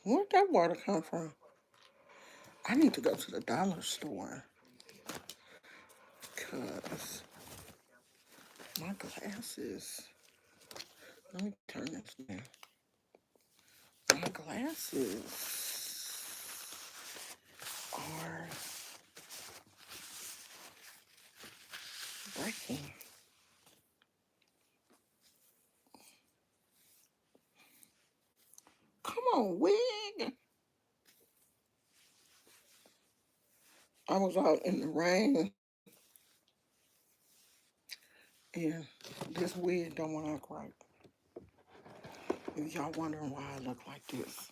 Where'd that water come from? I need to go to the dollar store because my glasses. Let me turn this down. My glasses are breaking. Come on, wig. I was out in the rain and this wig don't want to look right. If y'all wondering why I look like this,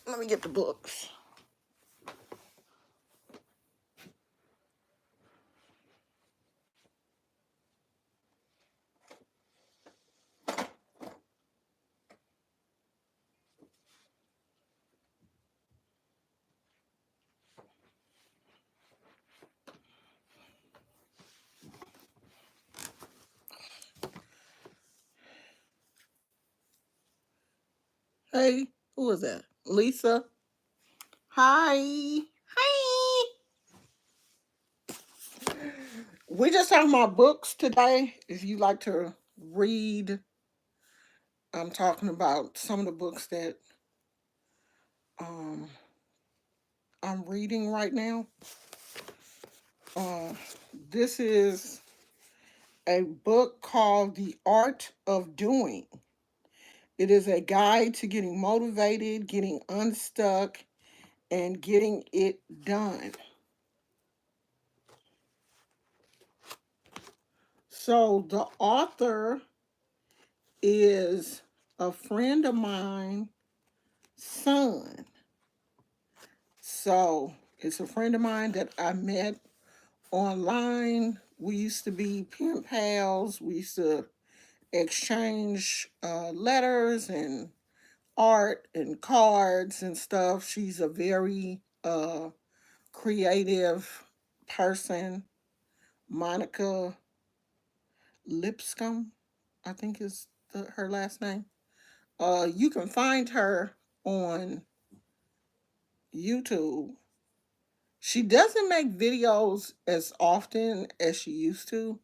let me get the books. Hey, who is that? Lisa? Hi. Hi. We just talking about books today. If you like to read, I'm talking about some of the books that um, I'm reading right now. Uh, this is a book called The Art of Doing. It is a guide to getting motivated, getting unstuck, and getting it done. So the author is a friend of mine, son. So it's a friend of mine that I met online. We used to be pen pals. We used to exchange letters and art and cards and stuff. She's a very creative person. Monica Lipscomb, I think is her last name. You can find her on YouTube. She doesn't make videos as often as she used to,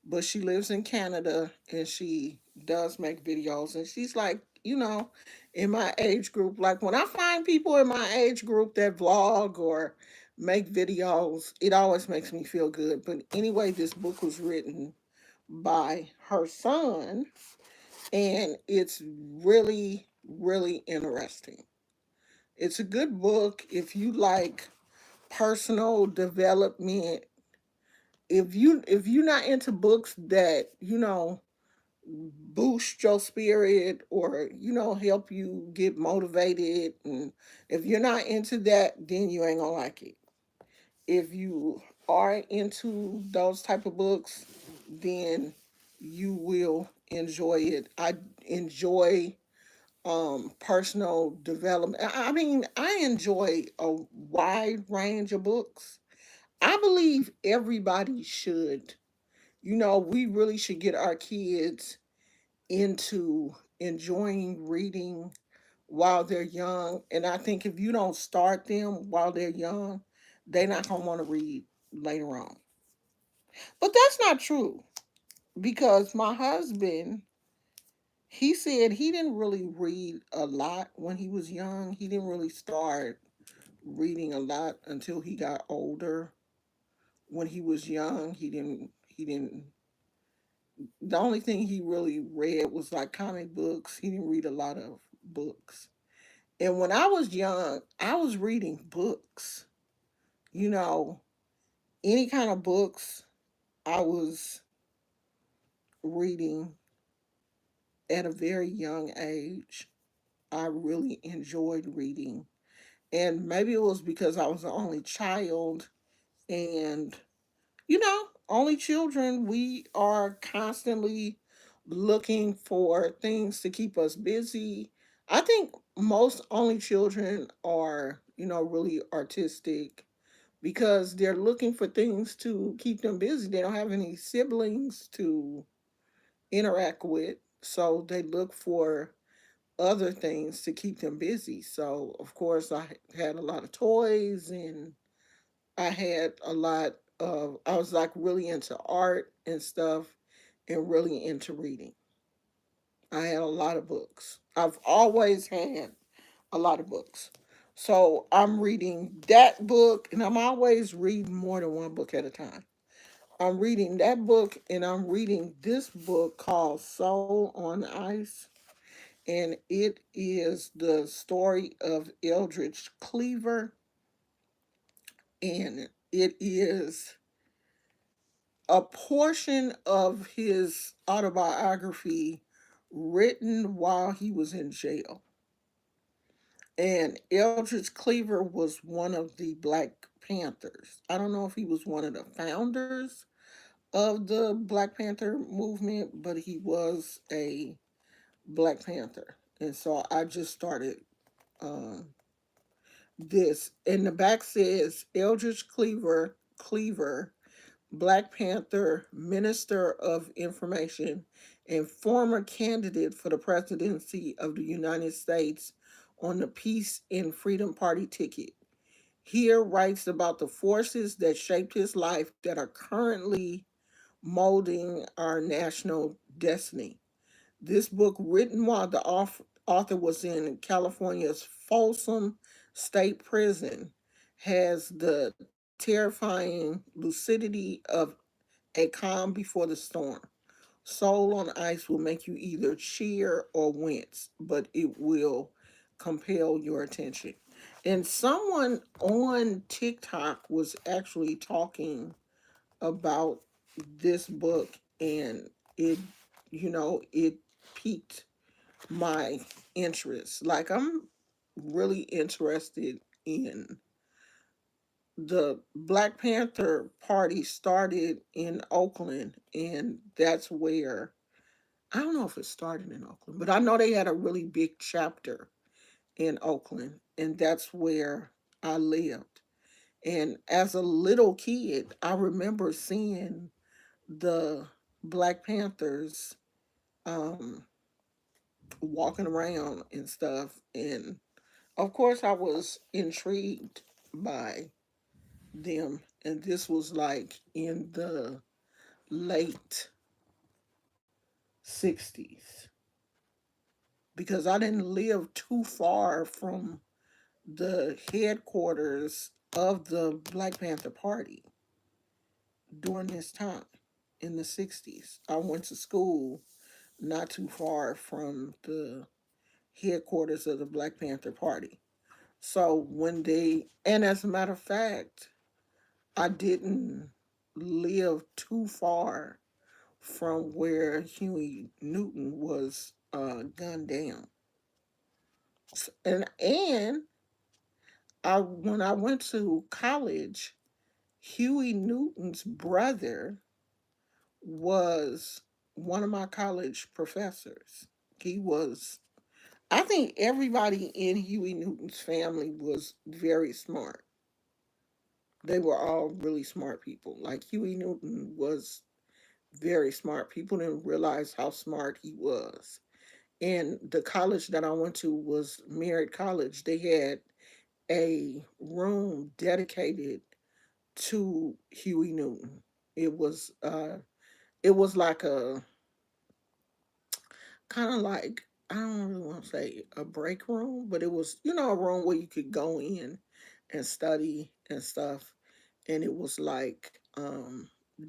but she lives in Canada and she does make videos. And she's like, in my age group. Like when I find people in my age group that vlog or make videos, it always makes me feel good. But anyway, this book was written by her son, and it's really, really interesting. It's a good book if you like personal development. If you're not into books that boost your spirit or help you get motivated, and if you're not into that, then you ain't gonna like it. If you are into those type of books, then you will enjoy it. I enjoy personal development. I mean, I enjoy a wide range of books. I believe everybody should. We really should get our kids into enjoying reading while they're young. And I think if you don't start them while they're young, they're not going to want to read later on. But that's not true because my husband, he said he didn't really read a lot when he was young. He didn't really start reading a lot until he got older. When he was young, he didn't the only thing he really read was like comic books. He didn't read a lot of books. And when I was young, I was reading books. You know, any kind of books I was reading at a very young age. I really enjoyed reading. And maybe it was because I was the only child, and only children, we are constantly looking for things to keep us busy. I think most only children are, really artistic because they're looking for things to keep them busy. They don't have any siblings to interact with, so they look for other things to keep them busy. So, of course, I had a lot of toys, and I had a lot of, I was like really into art and stuff and really into reading. I had a lot of books. I've always had a lot of books. So I'm reading that book, and I'm always reading more than one book at a time. I'm reading that book, and I'm reading this book called Soul on Ice, and it is the story of Eldridge Cleaver, and it is a portion of his autobiography written while he was in jail. And Eldridge Cleaver was one of the Black Panthers. I don't know if he was one of the founders of the Black Panther movement, but he was a Black Panther. And so I just started um, this. And the back says Eldridge Cleaver, Black Panther, Minister of Information, and former candidate for the presidency of the United States on the Peace and Freedom Party ticket. Here writes about the forces that shaped his life that are currently molding our national destiny. This book, written while the author was in California's Folsom State Prison, has the terrifying lucidity of a calm before the storm. Soul on Ice will make you either cheer or wince, but it will compel your attention. And someone on TikTok was actually talking about this book, and it, it piqued my interest. Like, I'm really interested in the Black Panther Party started in Oakland, and that's where, I don't know if it started in Oakland, but I know they had a really big chapter in Oakland, and that's where I lived. And as a little kid, I remember seeing the Black Panthers um, walking around and stuff. And of course, I was intrigued by them. And this was like in the late 60s, because I didn't live too far from the headquarters of the Black Panther Party during this time in the 60s. I went to school not too far from the headquarters of the Black Panther Party. So when they, and as a matter of fact, I didn't live too far from where Huey Newton was gunned down. And I when I went to college, Huey Newton's brother was one of my college professors. He was, I think everybody in Huey Newton's family was very smart. They were all really smart people. Like, Huey Newton was very smart. People didn't realize how smart he was. And the college that I went to was Merritt College. They had a room dedicated to Huey Newton. It was uh it was like a kind of like, I don't really want to say a break room, but it was, a room where you could go in and study and stuff. And it was like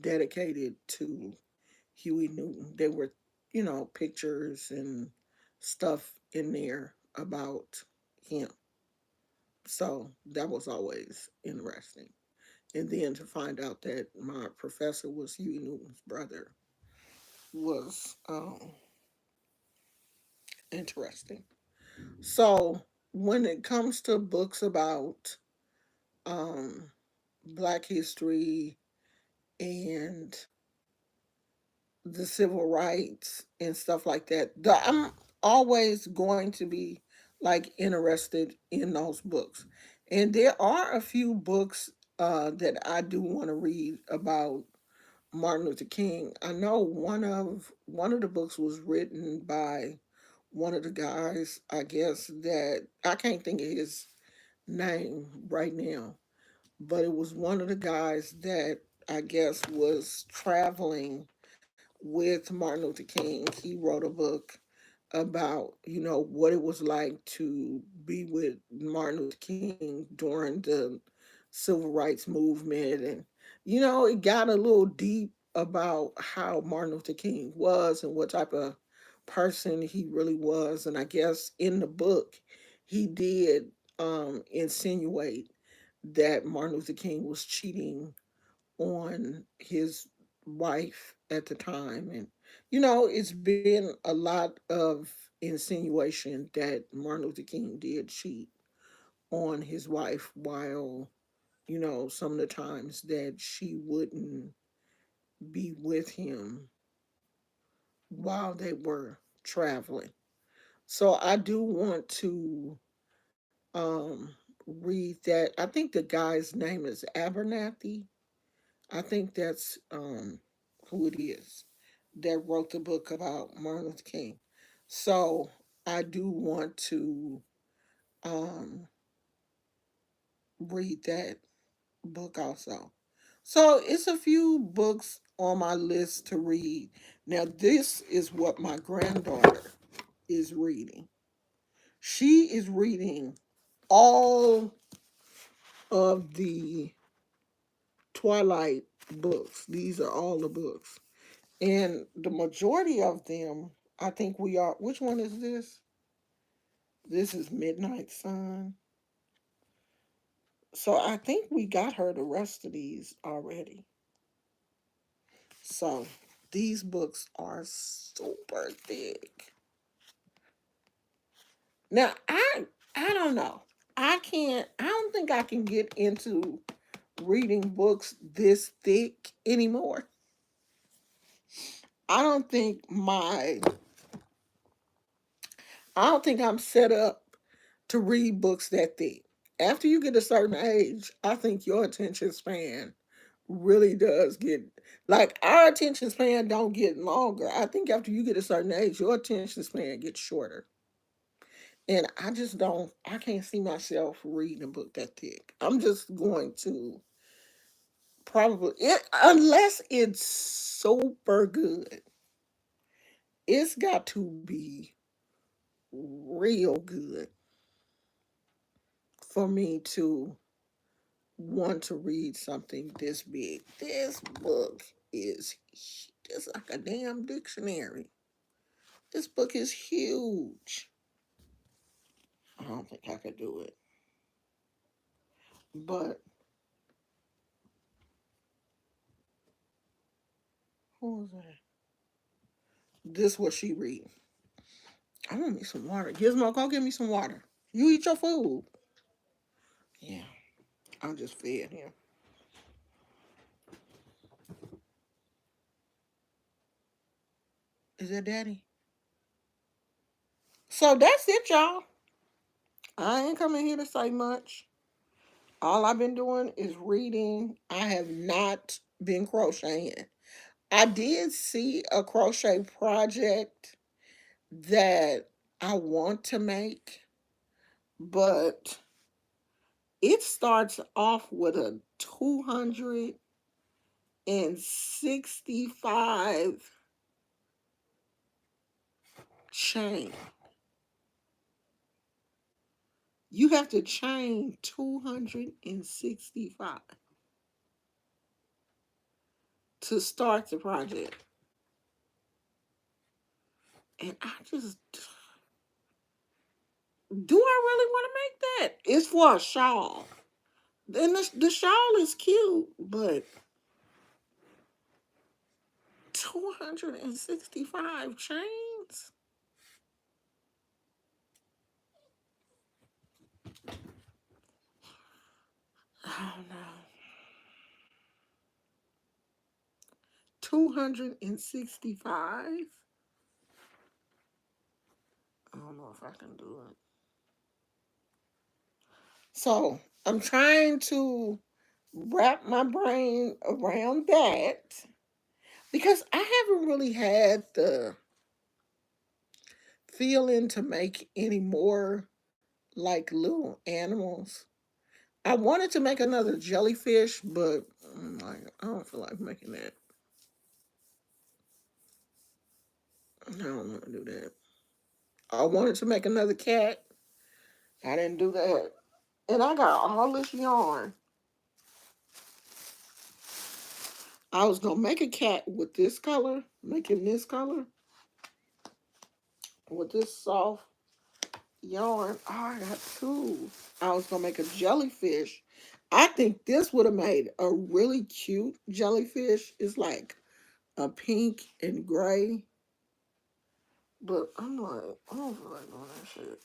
dedicated to Huey Newton. There were, pictures and stuff in there about him. So that was always interesting. And then to find out that my professor was Huey Newton's brother was interesting. So when it comes to books about um, Black history and the civil rights and stuff like that, I'm always going to be like interested in those books. And there are a few books that I do want to read about Martin Luther King. I know one of the books was written by one of the guys, I guess, that I can't think of his name right now, but it was one of the guys that I guess was traveling with Martin Luther King. He wrote a book about, what it was like to be with Martin Luther King during the civil rights movement. And, it got a little deep about how Martin Luther King was and what type of person he really was. And I guess in the book, he did insinuate that Martin Luther King was cheating on his wife at the time. And, it's been a lot of insinuation that Martin Luther King did cheat on his wife while, some of the times that she wouldn't be with him while they were traveling. So I do want to read that. I think the guy's name is Abernathy. I think that's who it is that wrote the book about Martin Luther King. So I do want to um, read that book also. So it's a few books on my list to read. Now, this is what my granddaughter is reading. She is reading all of the Twilight books. These are all the books. And the majority of them, I think we are. Which one is this? This is Midnight Sun. So I think we got her the rest of these already. So these books are super thick. Now I don't know. I don't think I can get into reading books this thick anymore. I don't think my I don't think I'm set up to read books that thick. After you get a certain age, I think your attention span really does get, like, our attention span don't get longer. I think after you get a certain age, your attention span gets shorter. And I can't see myself reading a book that thick. I'm just going to probably unless it's super good. It's got to be real good for me to want to read something this big. This book is just like a damn dictionary. This book is huge. I don't think I could do it. But who was that? This what she read. I want me some water. Gizmo, go get me some water. You eat your food. Yeah, I just fed him. Is that daddy? So that's it, y'all. I ain't coming here to say much. All I've been doing is reading. I have not been crocheting. I did see a crochet project that I want to make, but it starts off with a 265 chain. You have to chain 265 to start the project. And I just, do I really want to make that? It's for a shawl. And the shawl is cute, but 265 chains? Oh no. 265? I don't know if I can do it. So I'm trying to wrap my brain around that because I haven't really had the feeling to make any more like little animals. I wanted to make another jellyfish, but I'm like, I don't feel like making that. I don't want to do that. I wanted to make another cat. I didn't do that. And I got all this yarn. I was gonna make a cat with this color, make him this color, with this soft yarn. Oh, I got two. I was gonna make a jellyfish. I think this would have made a really cute jellyfish. It's like a pink and gray. But I'm like, I don't feel like doing that shit.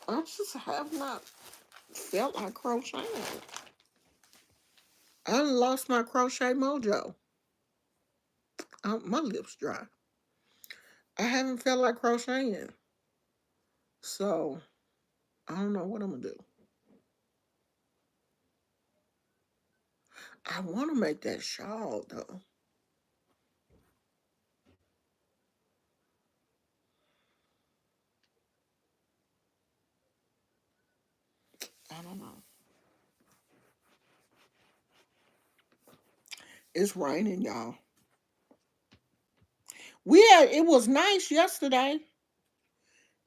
I just have not felt like crocheting. I done lost my crochet mojo. My lips dry. I haven't felt like crocheting. So I don't know what I'm gonna do. I want to make that shawl though. I don't know. It's raining, y'all. It was nice yesterday,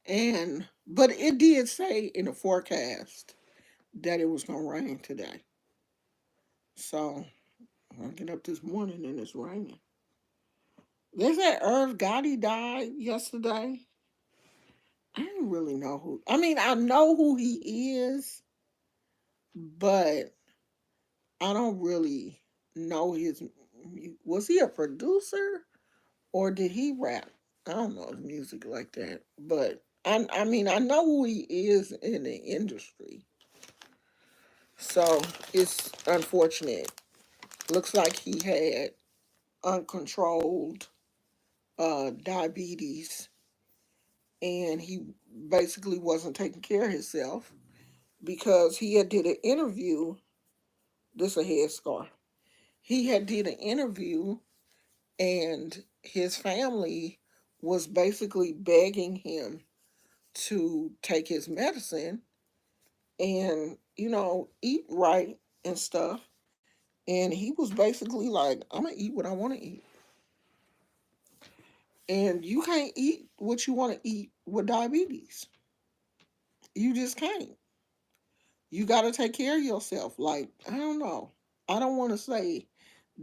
and but it did say in the forecast that it was gonna rain today. So I get up this morning and it's raining. They said Irv Gotti died yesterday. I didn't really know who. I mean, I know who he is, but I don't really know his. Was he a producer or did he rap? I don't know his music like that, but I mean, I know who he is in the industry. So it's unfortunate. Looks like he had uncontrolled diabetes, and he basically wasn't taking care of himself because he had did an interview. This a headscarf. He had did an interview, and his family was basically begging him to take his medicine and eat right and stuff. And he was basically like, I'm gonna eat what I want to eat. And you can't eat what you want to eat with diabetes. You just can't. You got to take care of yourself. Like, I don't know. I don't want to say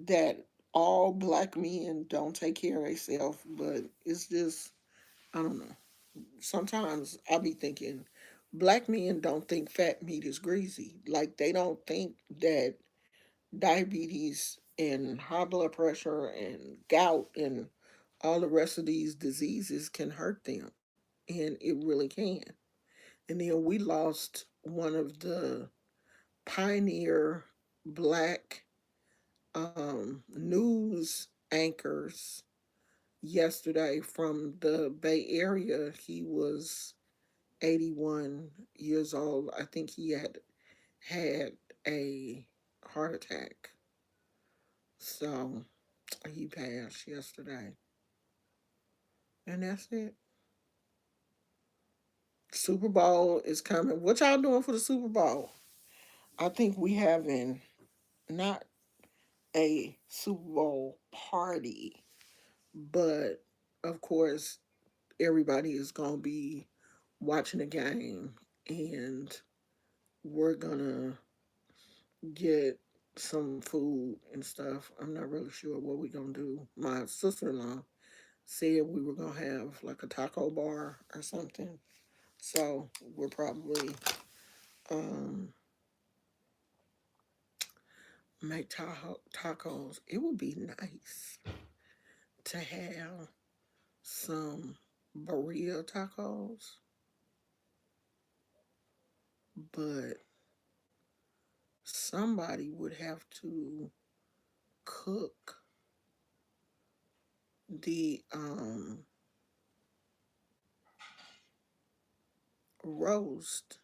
that all black men don't take care of themselves, but it's just, I don't know. Sometimes I be thinking black men don't think fat meat is greasy. Like, they don't think that diabetes and high blood pressure and gout and all the rest of these diseases can hurt them. And it really can. And then we lost one of the pioneer black news anchors yesterday from the Bay Area. He was 81 years old. I think he had a heart attack. So he passed yesterday. And that's it. Super Bowl is coming. What y'all doing for the Super Bowl? I think we having not a Super Bowl party, but of course everybody is gonna be watching the game, and we're gonna get some food and stuff. I'm not really sure what we're gonna do. My sister-in-law said we were gonna have like a taco bar or something. So we're probably um make tacos. It would be nice to have some burrito tacos, but somebody would have to cook the roast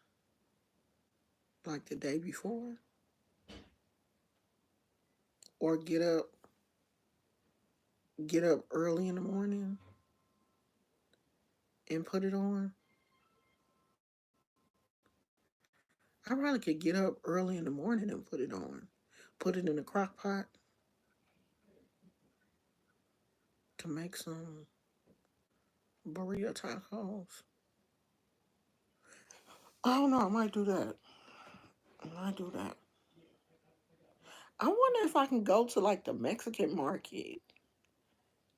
like the day before, or get up get up early in the morning and put it on. I probably could get up early in the morning and put it on. Put it in a crock pot to make some burrito tacos. I don't know. I might do that. I might do that. I wonder if I can go to like the Mexican market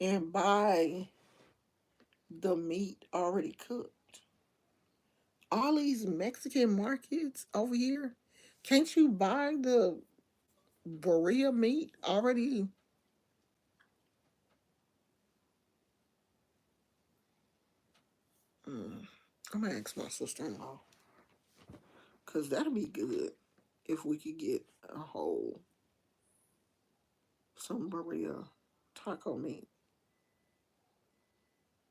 and buy the meat already cooked. All these Mexican markets over here, can't you buy the burrito meat already? Mm, I'm gonna ask my sister-in-law because that'd be good if we could get a whole some burrito taco meat.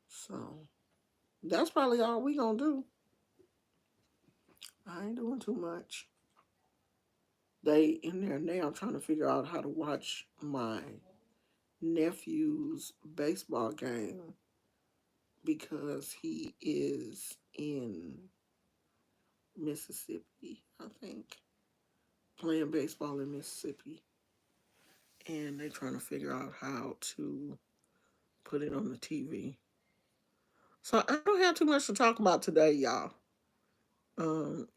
So that's probably all we gonna do. I ain't doing too much. They in there now trying to figure out how to watch my nephew's baseball game because he is in Mississippi, I think, playing baseball in Mississippi. And they're trying to figure out how to put it on the TV. So I don't have too much to talk about today, y'all.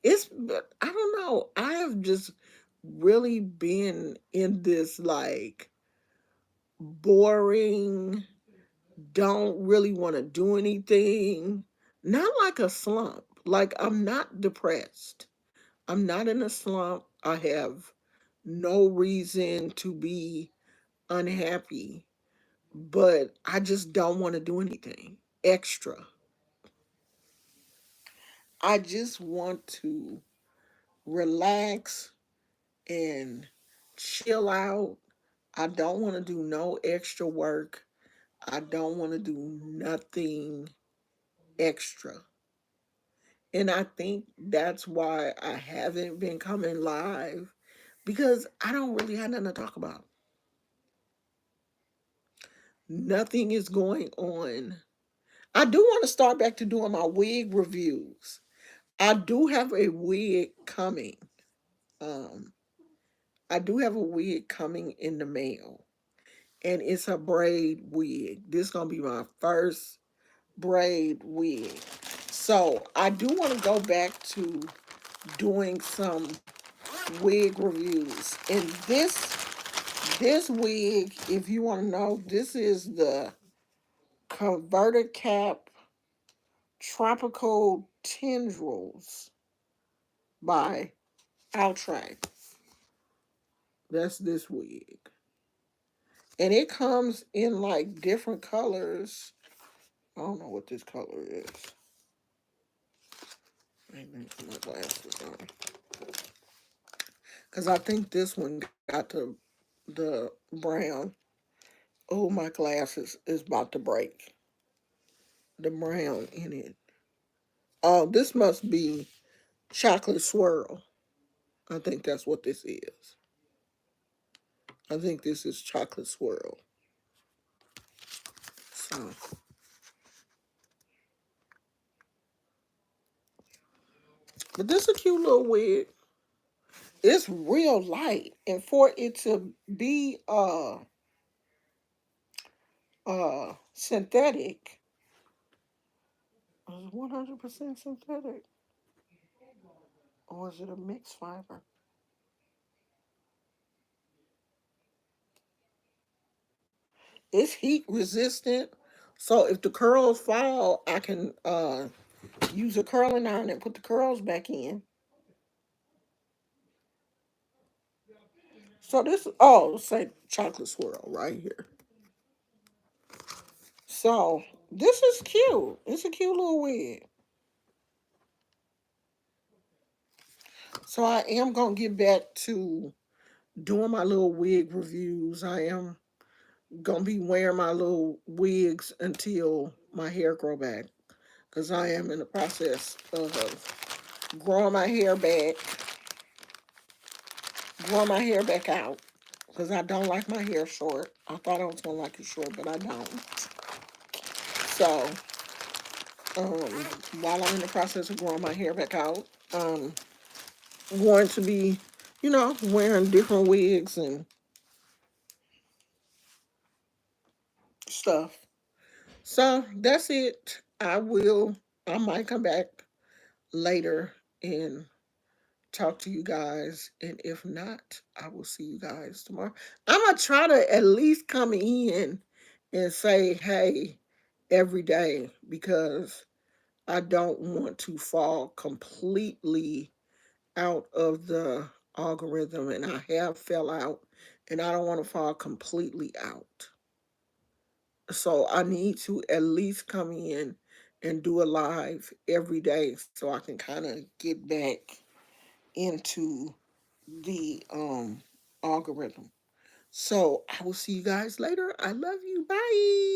It's but I don't know. I have just really been in this like boring, don't really want to do anything. Not like a slump. Like I'm not depressed. I'm not in a slump. I have no reason to be unhappy, but I just don't want to do anything extra. I just want to relax and chill out. I don't want to do no extra work. I don't want to do nothing extra. And I think that's why I haven't been coming live because I don't really have nothing to talk about. Nothing is going on. I do want to start back to doing my wig reviews. I do have a wig coming. Um, I do have a wig coming in the mail, and it's a braid wig. This is gonna be my first braid wig. So I do want to go back to doing some wig reviews. And this wig, if you want to know, this is the converted cap tropical tendrils by Outright. That's this wig. And it comes in like different colors. I don't know what this color is. I need to put my glasses on. Because I think this one got the brown. Oh, my glasses is about to break. The brown in it. Oh, this must be chocolate swirl. I think that's what this is. I think this is chocolate swirl. So, but this is a cute little wig. It's real light, and for it to be synthetic, 100% synthetic, or is it a mixed fiber? It's heat resistant, so if the curls fall, I can use a curling iron and put the curls back in. So this, oh, say chocolate swirl right here. So this is cute. It's a cute little wig. So I am gonna get back to doing my little wig reviews. I am gonna be wearing my little wigs until my hair grow back, because I am in the process of growing my hair back, growing my hair back out. because I don't like my hair short. I thought I was gonna like it short, but I don't. So, um, while I'm in the process of growing my hair back out, um, going to be, wearing different wigs and stuff. So that's it. I might come back later and talk to you guys. And if not, I will see you guys tomorrow. I'm going to try to at least come in and say, hey, every day because I don't want to fall completely out of the algorithm. And I have fell out and I don't want to fall completely out. So I need to at least come in and do a live every day so I can kind of get back into the algorithm. So I will see you guys later. I love you. Bye.